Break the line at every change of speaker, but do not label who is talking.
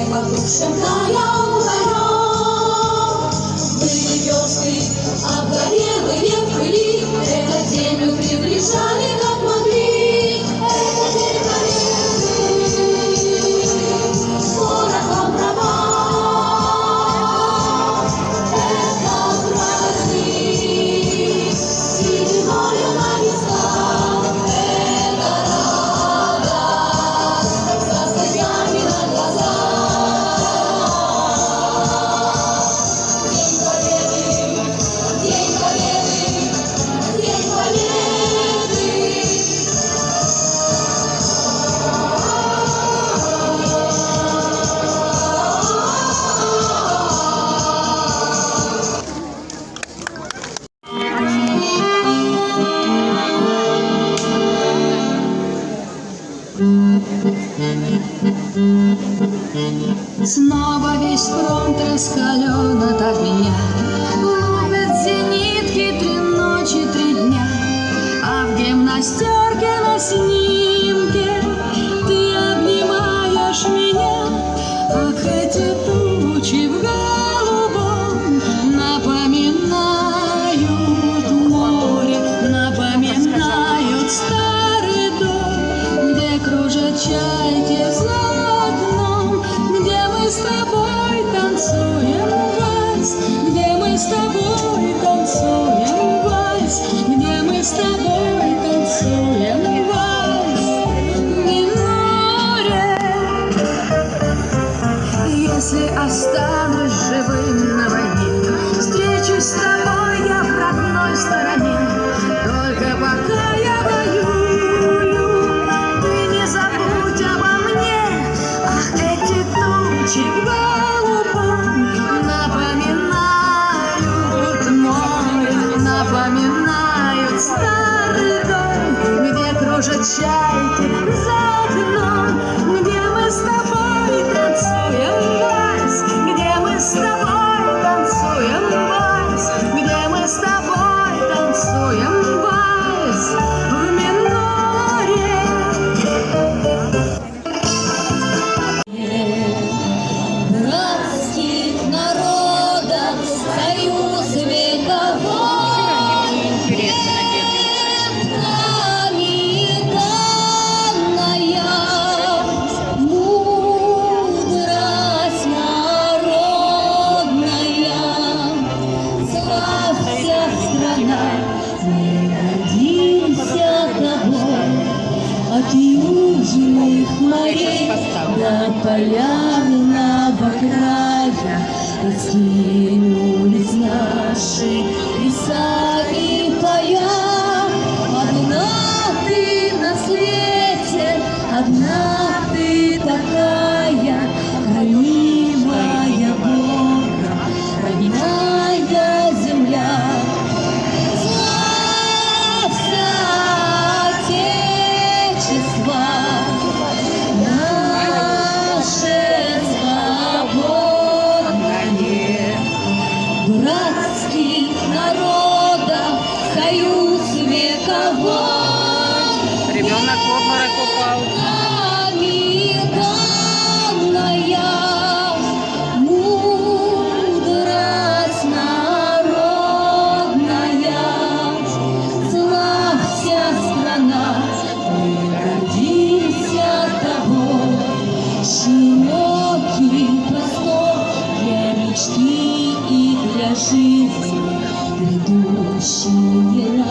вокруг шагая уголек. Были версты, обгорелые в пыли, этот день мы приближали, как могли. Это день победы, город вам права. Это праздник, седьмое на местах. Это радость, со слезами на глазах. День победы, день победы, день победы.
Снова весь фронт раскален от огня, ловят зенитки 3 ночи, 3 дня, а в гимнастерке на снимке ты обнимаешь меня. Ах, эти тучи в голубом напоминают море, напоминают старый дом, где кружат чайки за окном, где мы с тобой танцуем вальс, где мы с тобой танцуем вальс, где мы с тобой танцуем вальс. И море, если останусь живым на войне, встречусь с тобой я в родной стороне. Только пока я воюю, ты не забудь обо мне. Ах, эти тучи в голубом напоминают море, напоминают старый дом, где кружат чайки за окном, где мы с тобой танцуем вальс, где мы с тобой танцуем вальс, где мы с тобой танцуем вальс в миноре.
Братских народов союз вековой, нами данная мудрость народная. Славься, страна, мы гордимся тобой. От южных морей до полярного края раскинулись наши леса и поля. Одна ты на свете, одна ты такая, хранимая Богом, родная земля. Славься, Отечество, наше свободное, братских народов союз вековой.
Ребенок в обморок упал.
Нами данная мудрость народная. Славься, страна, мы гордимся тобой. Широкий простор для мечты и для жизни, грядущие